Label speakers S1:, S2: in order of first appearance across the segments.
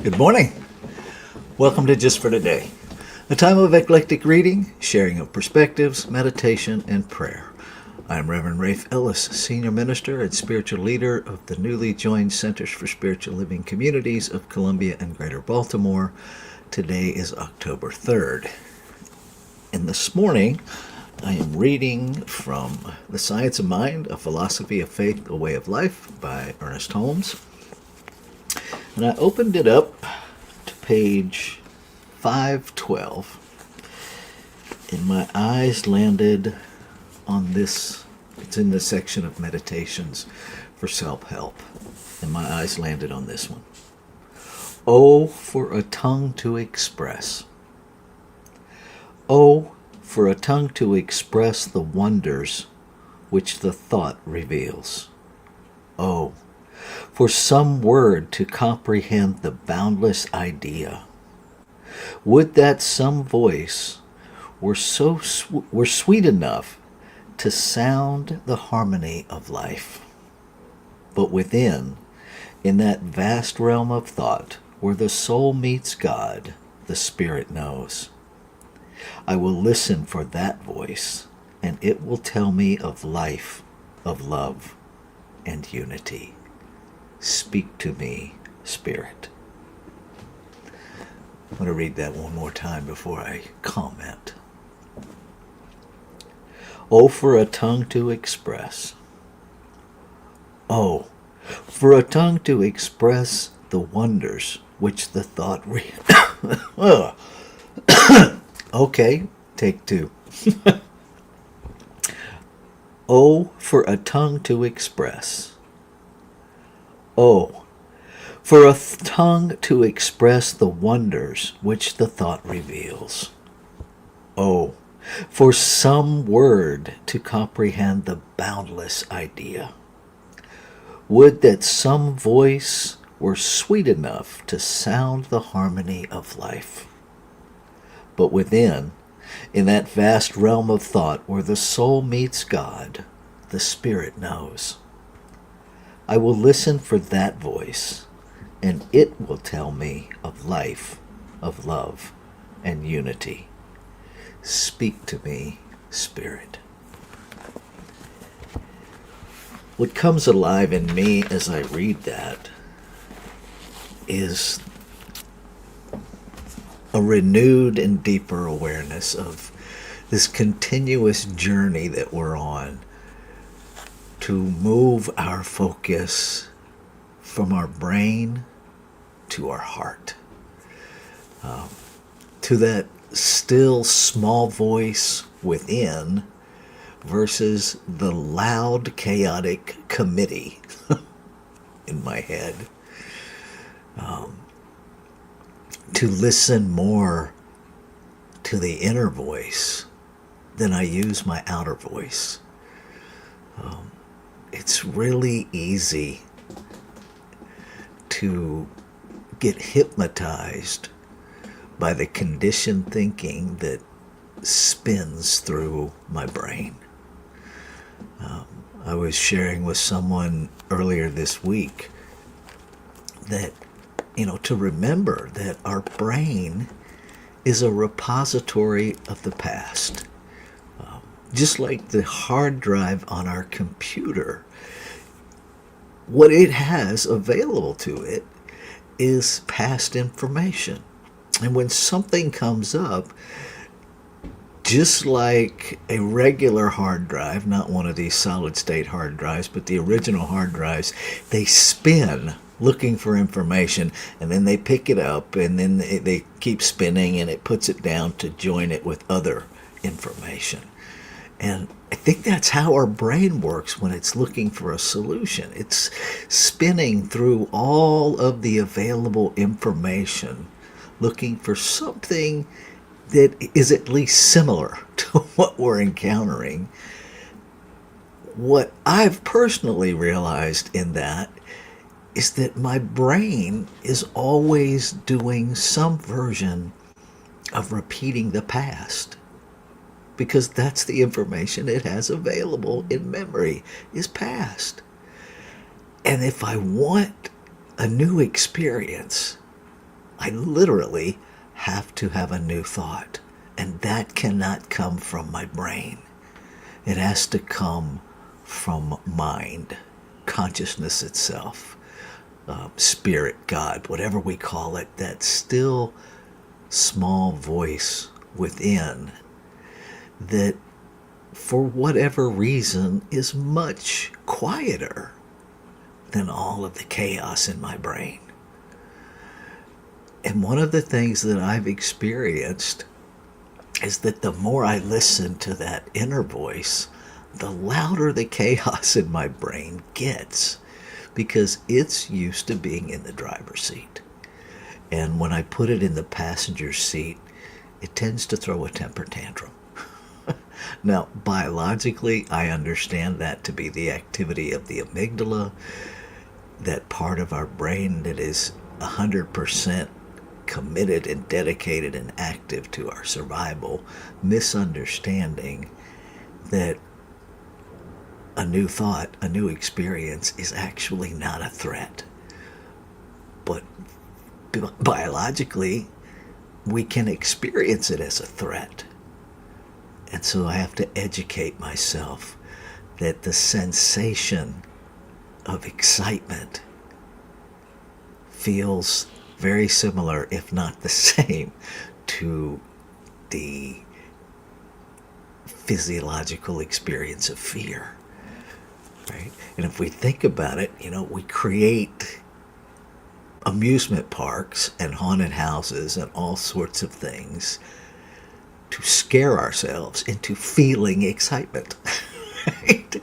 S1: Good morning. Welcome to Just for Today, a time of eclectic reading, sharing of perspectives, meditation, and prayer. I'm Reverend Rafe Ellis, Senior Minister and Spiritual Leader of the newly joined Centers for Spiritual Living Communities of Columbia and Greater Baltimore. Today is October 3rd. And this morning, I am reading from The Science of Mind, A Philosophy of Faith, A Way of Life by Ernest Holmes. And I opened it up to page 512, and my eyes landed on this. It's in the section of meditations for self-help, and my eyes landed on this one. Oh, for a tongue to express. Oh, for a tongue to express the wonders which the thought reveals. Oh, for some word to comprehend the boundless idea. Would that some voice were sweet enough to sound the harmony of life. But within, in that vast realm of thought, where the soul meets God, the Spirit knows. I will listen for that voice, and it will tell me of life, of love, and unity. Speak to me, Spirit. I'm going to read that one more time before I comment. Oh, for a tongue to express. Oh, for a tongue to express the wonders which the thought Okay, take two. Oh, for a tongue to express. Oh, for a tongue to express the wonders which the thought reveals. Oh, for some word to comprehend the boundless idea. Would that some voice were sweet enough to sound the harmony of life. But within, in that vast realm of thought where the soul meets God, the Spirit knows. I will listen for that voice, and it will tell me of life, of love, and unity. Speak to me, Spirit. What comes alive in me as I read that is a renewed and deeper awareness of this continuous journey that we're on to move our focus from our brain to our heart, to that still small voice within versus the loud, chaotic committee in my head. To listen more to the inner voice than I use my outer voice. It's really easy to get hypnotized by the conditioned thinking that spins through my brain. I was sharing with someone earlier this week that, to remember that our brain is a repository of the past. Just like the hard drive on our computer, what it has available to it is past information. And when something comes up, just like a regular hard drive, not one of these solid state hard drives, but the original hard drives, they spin looking for information, and then they pick it up, and then they keep spinning, and it puts it down to join it with other information. And I think that's how our brain works when it's looking for a solution. It's spinning through all of the available information, looking for something that is at least similar to what we're encountering. What I've personally realized in that is that my brain is always doing some version of repeating the past, because that's the information it has available in memory, is past. And if I want a new experience, I literally have to have a new thought. And that cannot come from my brain. It has to come from mind, consciousness itself, spirit, God, whatever we call it, that still small voice within that, for whatever reason, is much quieter than all of the chaos in my brain. And one of the things that I've experienced is that the more I listen to that inner voice, the louder the chaos in my brain gets, because it's used to being in the driver's seat. And when I put it in the passenger seat, it tends to throw a temper tantrum. Now, biologically, I understand that to be the activity of the amygdala, that part of our brain that is 100% committed and dedicated and active to our survival, misunderstanding that a new thought, a new experience is actually not a threat. But biologically, we can experience it as a threat. And so I have to educate myself that the sensation of excitement feels very similar, if not the same, to the physiological experience of fear. Right? And if we think about it, we create amusement parks and haunted houses and all sorts of things to scare ourselves into feeling excitement. Right?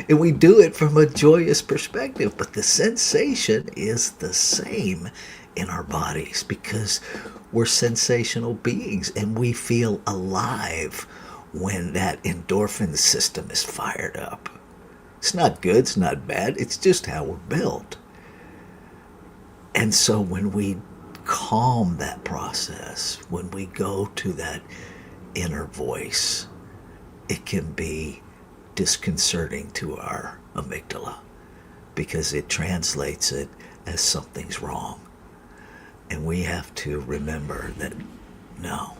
S1: And we do it from a joyous perspective, but the sensation is the same in our bodies because we're sensational beings and we feel alive when that endorphin system is fired up. It's not good, it's not bad, it's just how we're built. And so when we calm that process, when we go to that inner voice, it can be disconcerting to our amygdala because it translates it as something's wrong. And we have to remember that no,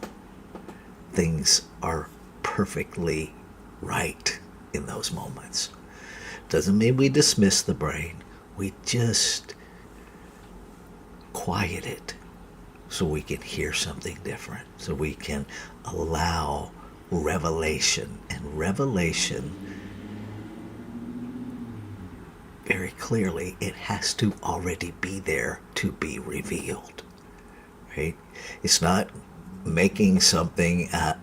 S1: things are perfectly right in those moments. Doesn't mean we dismiss the brain. We just quiet it so we can hear something different, so we can allow revelation. And revelation, very clearly, it has to already be there to be revealed. Right? It's not making something that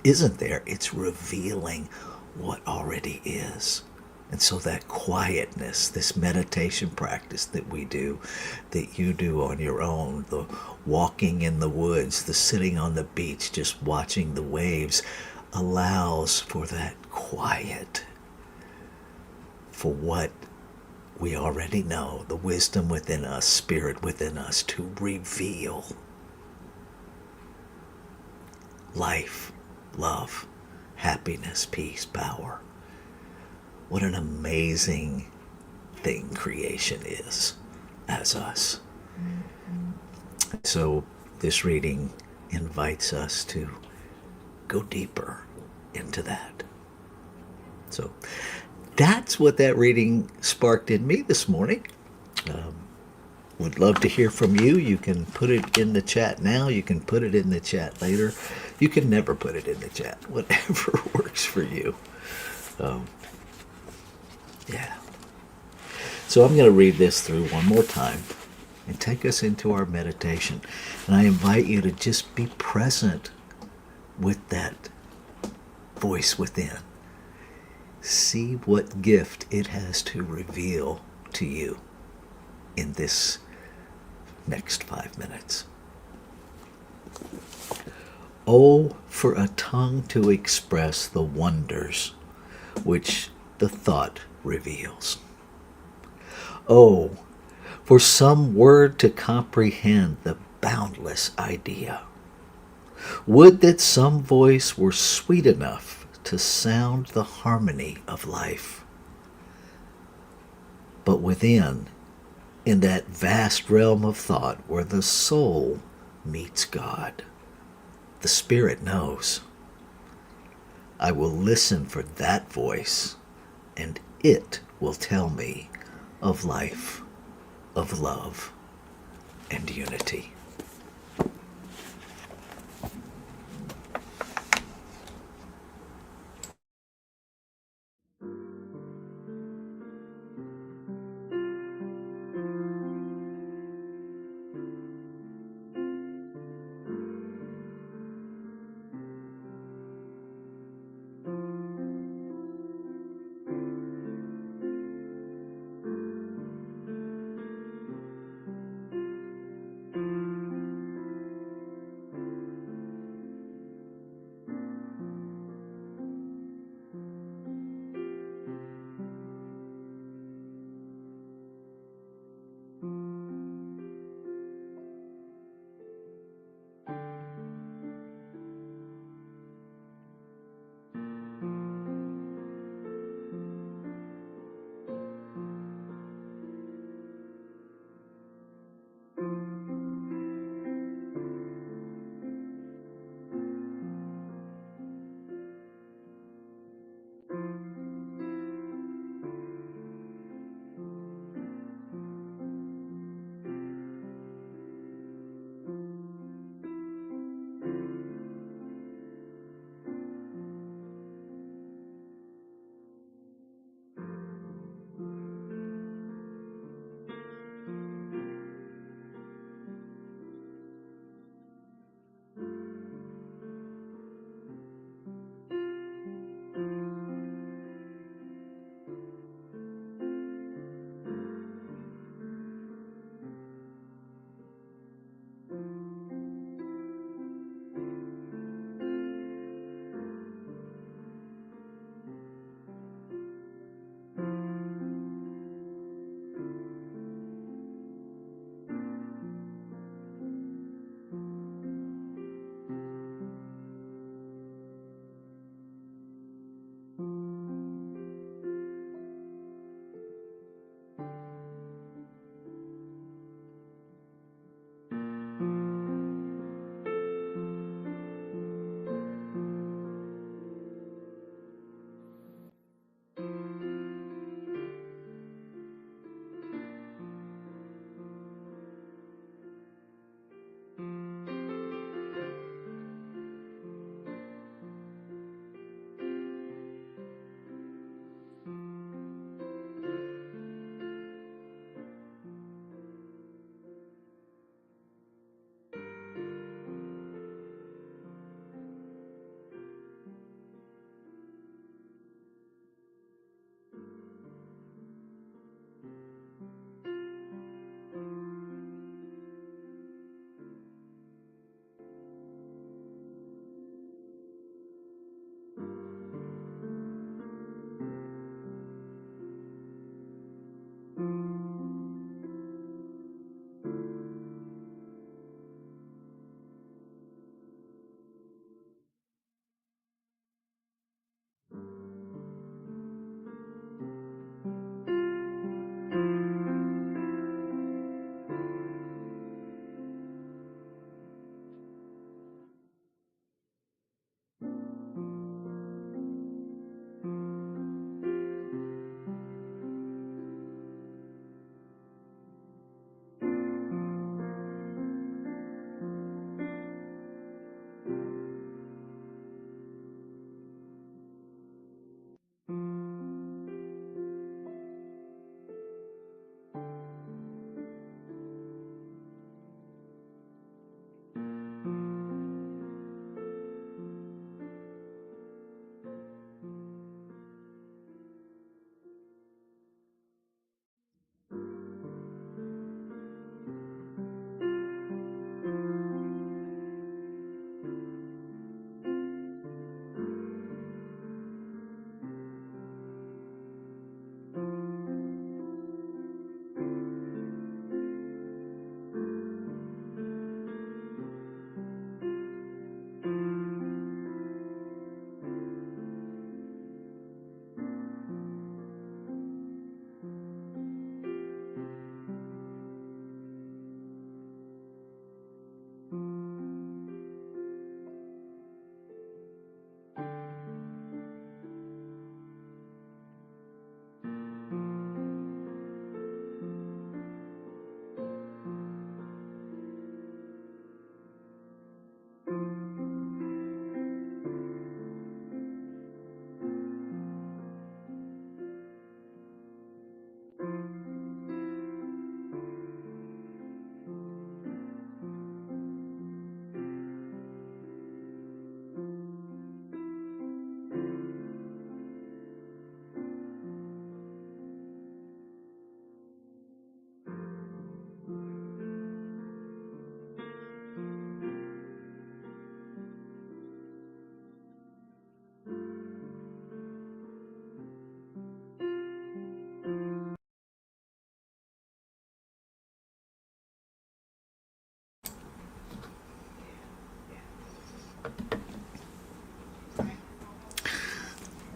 S1: isn't there. It's revealing what already is. And so that quietness, this meditation practice that we do, that you do on your own, the walking in the woods, the sitting on the beach, just watching the waves, allows for that quiet, for what we already know, the wisdom within us, spirit within us, to reveal life, love, happiness, peace, power. What an amazing thing creation is as us. So this reading invites us to go deeper into that. So that's what that reading sparked in me this morning. Would love to hear from you. You can put it in the chat now. You can put it in the chat later. You can never put it in the chat. Whatever works for you. Yeah. So I'm going to read this through one more time and take us into our meditation. And I invite you to just be present with that voice within. See what gift it has to reveal to you in this next 5 minutes. Oh, for a tongue to express the wonders which the thought reveals. Oh, for some word to comprehend the boundless idea. Would that some voice were sweet enough to sound the harmony of life. But within in that vast realm of thought where the soul meets God. The Spirit knows. I will listen for that voice, and it will tell me of life, of love, and unity.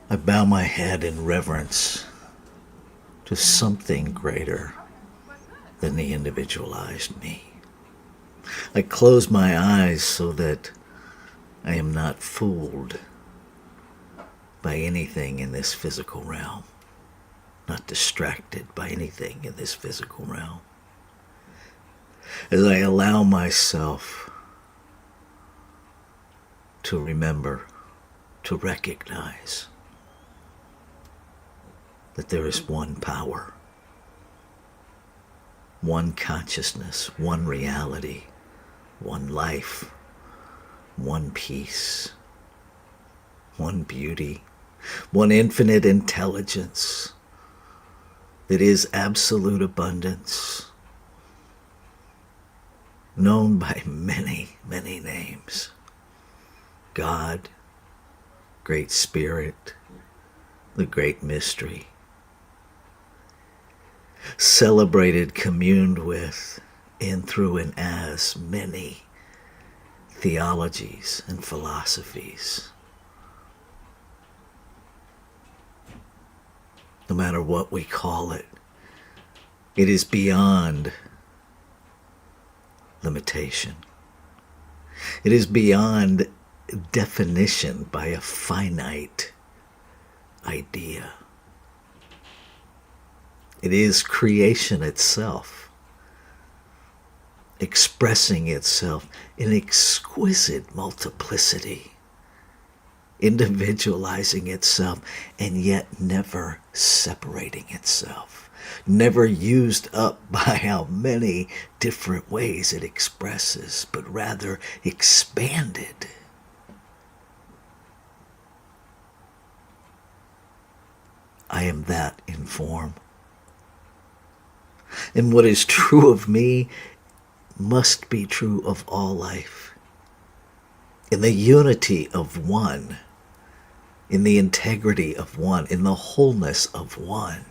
S1: I bow my head in reverence to something greater than the individualized me. I close my eyes so that I am not fooled by anything in this physical realm, not distracted by anything in this physical realm. As I allow myself to remember, to recognize that there is one power, one consciousness, one reality, one life, one peace, one beauty, one infinite intelligence that is absolute abundance, known by many, many names. God, Great Spirit, the Great Mystery, celebrated, communed with, in, through, and as many theologies and philosophies. No matter what we call it, it is beyond limitation. It is beyond definition by a finite idea. It is creation itself, expressing itself in exquisite multiplicity, individualizing itself, and yet never separating itself, never used up by how many different ways it expresses, but rather expanded. I am that in form. And what is true of me must be true of all life. In the unity of one, in the integrity of one, in the wholeness of one,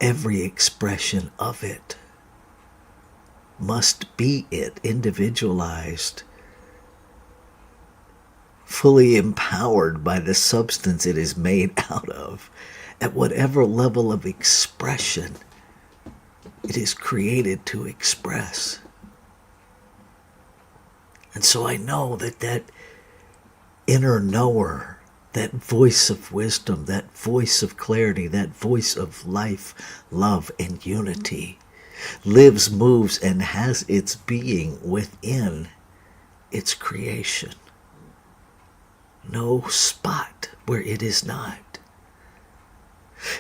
S1: every expression of it must be it, individualized, fully empowered by the substance it is made out of, at whatever level of expression it is created to express. And so I know that that inner knower, that voice of wisdom, that voice of clarity, that voice of life, love, and unity, lives, moves, and has its being within its creation. No spot where it is not.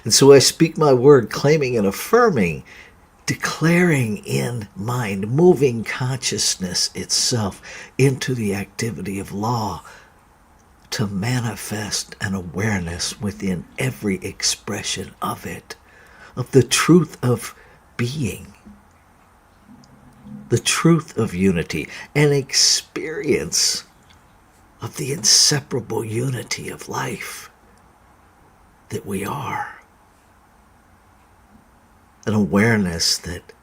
S1: And so I speak my word, claiming and affirming, declaring in mind, moving consciousness itself into the activity of law to manifest an awareness within every expression of it, of the truth of being, the truth of unity, an experience of the inseparable unity of life that we are. An awareness that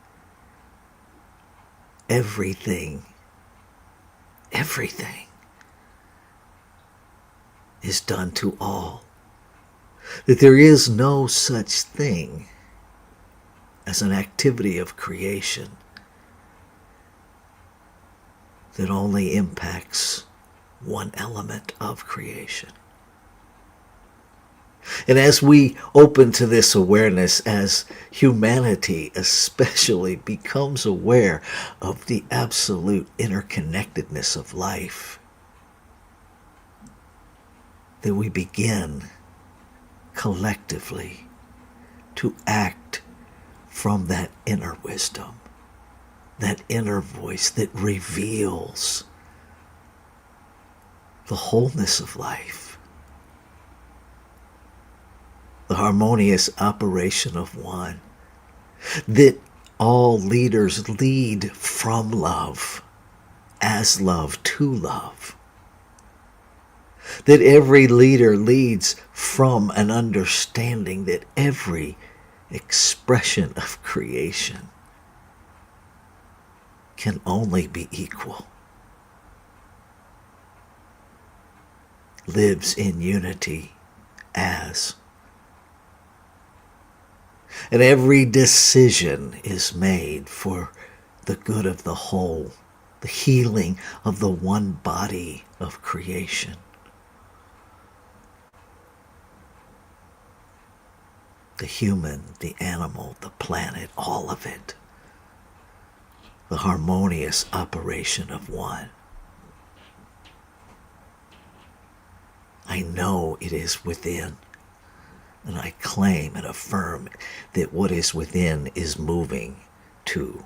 S1: everything is done to all. That there is no such thing as an activity of creation that only impacts one element of creation. And as we open to this awareness, as humanity especially becomes aware of the absolute interconnectedness of life, that we begin collectively to act from that inner wisdom, that inner voice that reveals the wholeness of life, the harmonious operation of one, that all leaders lead from love, as love, to love, that every leader leads from an understanding that every expression of creation can only be equal, lives in unity, as. And every decision is made for the good of the whole, the healing of the one body of creation. The human, the animal, the planet, all of it. The harmonious operation of one. I know it is within, and I claim and affirm that what is within is moving to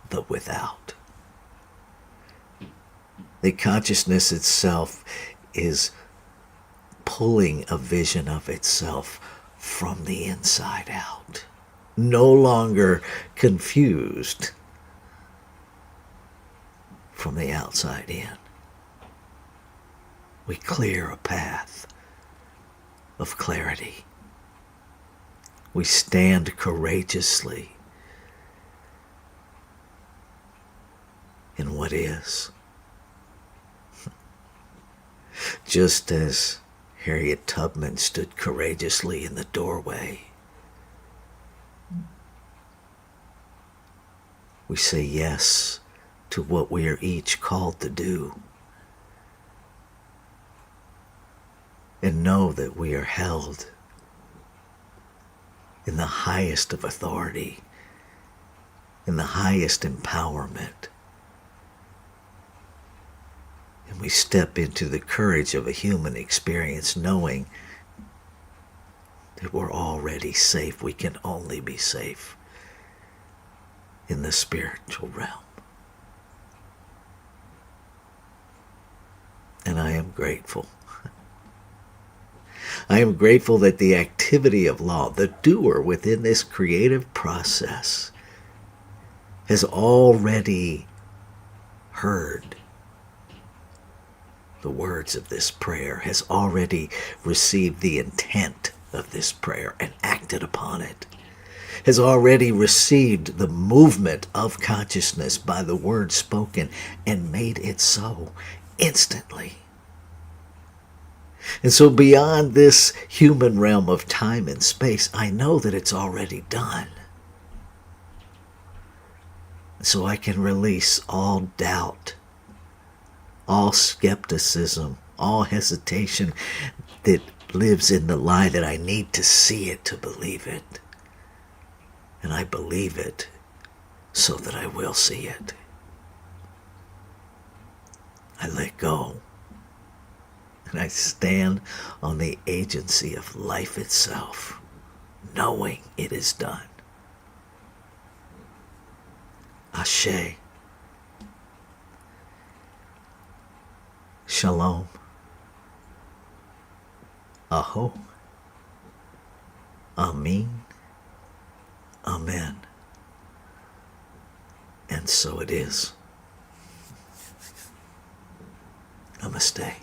S1: the without. The consciousness itself is pulling a vision of itself from the inside out, no longer confused from the outside in. We clear a path of clarity. We stand courageously in what is. Just as Harriet Tubman stood courageously in the doorway, we say yes to what we are each called to do, and know that we are held in the highest of authority, in the highest empowerment. And we step into the courage of a human experience, knowing that we're already safe. We can only be safe in the spiritual realm. And I am grateful. I am grateful that the activity of law, the doer within this creative process, has already heard the words of this prayer, has already received the intent of this prayer and acted upon it, has already received the movement of consciousness by the word spoken and made it so instantly. And so beyond this human realm of time and space, I know that it's already done. So I can release all doubt, all skepticism, all hesitation that lives in the lie that I need to see it to believe it. And I believe it so that I will see it. I let go. And I stand on the agency of life itself, knowing it is done. Ashe. Shalom. Aho. Amin. Amen. And so it is. Namaste.